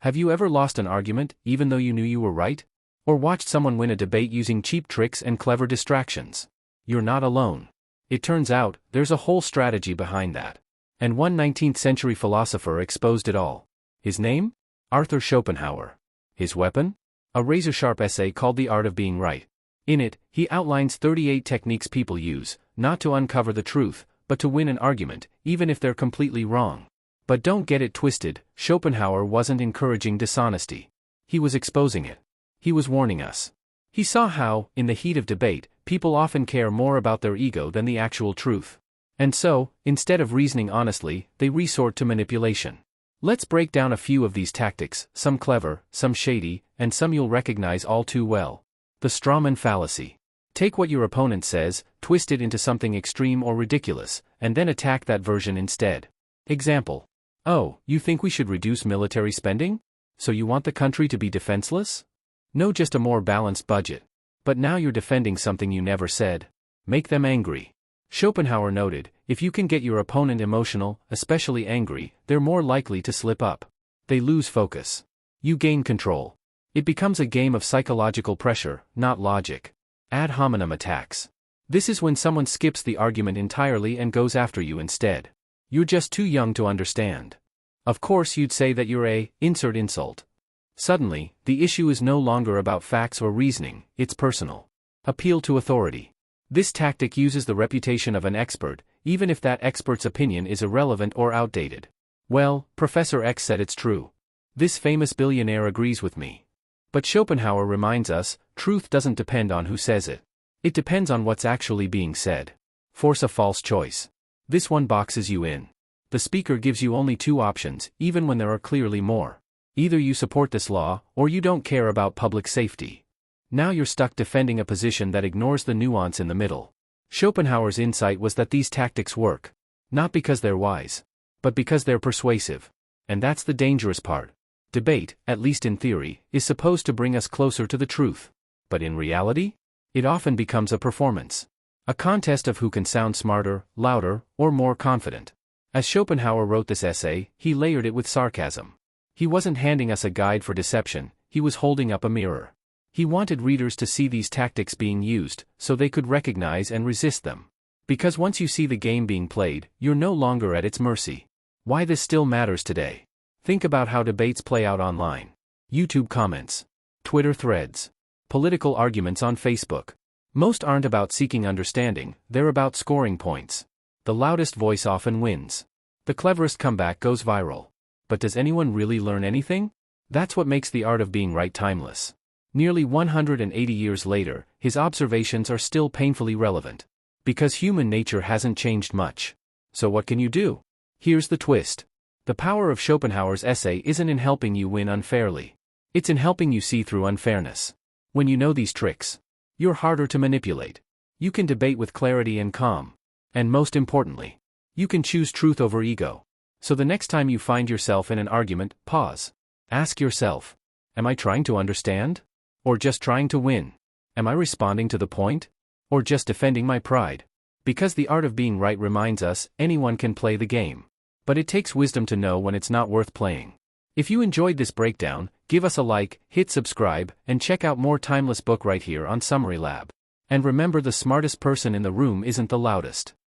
Have you ever lost an argument, even though you knew you were right? Or watched someone win a debate using cheap tricks and clever distractions? You're not alone. It turns out, there's a whole strategy behind that. And one 19th-century philosopher exposed it all. His name? Arthur Schopenhauer. His weapon? A razor-sharp essay called The Art of Being Right. In it, he outlines 38 techniques people use, not to uncover the truth, but to win an argument, even if they're completely wrong. But don't get it twisted, Schopenhauer wasn't encouraging dishonesty. He was exposing it. He was warning us. He saw how, in the heat of debate, people often care more about their ego than the actual truth. And so, instead of reasoning honestly, they resort to manipulation. Let's break down a few of these tactics, some clever, some shady, and some you'll recognize all too well. The strawman fallacy. Take what your opponent says, twist it into something extreme or ridiculous, and then attack that version instead. Example. Oh, you think we should reduce military spending? So you want the country to be defenseless? No, just a more balanced budget. But now you're defending something you never said. Make them angry. Schopenhauer noted, if you can get your opponent emotional, especially angry, they're more likely to slip up. They lose focus. You gain control. It becomes a game of psychological pressure, not logic. Ad hominem attacks. This is when someone skips the argument entirely and goes after you instead. You're just too young to understand. Of course you'd say that you're a, insert insult. Suddenly, the issue is no longer about facts or reasoning, it's personal. Appeal to authority. This tactic uses the reputation of an expert, even if that expert's opinion is irrelevant or outdated. Well, Professor X said it's true. This famous billionaire agrees with me. But Schopenhauer reminds us, truth doesn't depend on who says it. It depends on what's actually being said. Force a false choice. This one boxes you in. The speaker gives you only two options, even when there are clearly more. Either you support this law, or you don't care about public safety. Now you're stuck defending a position that ignores the nuance in the middle. Schopenhauer's insight was that these tactics work. Not because they're wise, but because they're persuasive. And that's the dangerous part. Debate, at least in theory, is supposed to bring us closer to the truth. But in reality? It often becomes a performance. A contest of who can sound smarter, louder, or more confident. As Schopenhauer wrote this essay, he layered it with sarcasm. He wasn't handing us a guide for deception, he was holding up a mirror. He wanted readers to see these tactics being used, so they could recognize and resist them. Because once you see the game being played, you're no longer at its mercy. Why this still matters today. Think about how debates play out online. YouTube comments. Twitter threads. Political arguments on Facebook. Most aren't about seeking understanding, they're about scoring points. The loudest voice often wins. The cleverest comeback goes viral. But does anyone really learn anything? That's what makes The Art of Being Right timeless. Nearly 180 years later, his observations are still painfully relevant. Because human nature hasn't changed much. So what can you do? Here's the twist. The power of Schopenhauer's essay isn't in helping you win unfairly. It's in helping you see through unfairness. When you know these tricks, you're harder to manipulate. You can debate with clarity and calm. And most importantly, you can choose truth over ego. So the next time you find yourself in an argument, pause. Ask yourself, am I trying to understand? Or just trying to win? Am I responding to the point? Or just defending my pride? Because The Art of Being Right reminds us, anyone can play the game. But it takes wisdom to know when it's not worth playing. If you enjoyed this breakdown, give us a like, hit subscribe, and check out more timeless book right here on Summary Lab. And remember, the smartest person in the room isn't the loudest.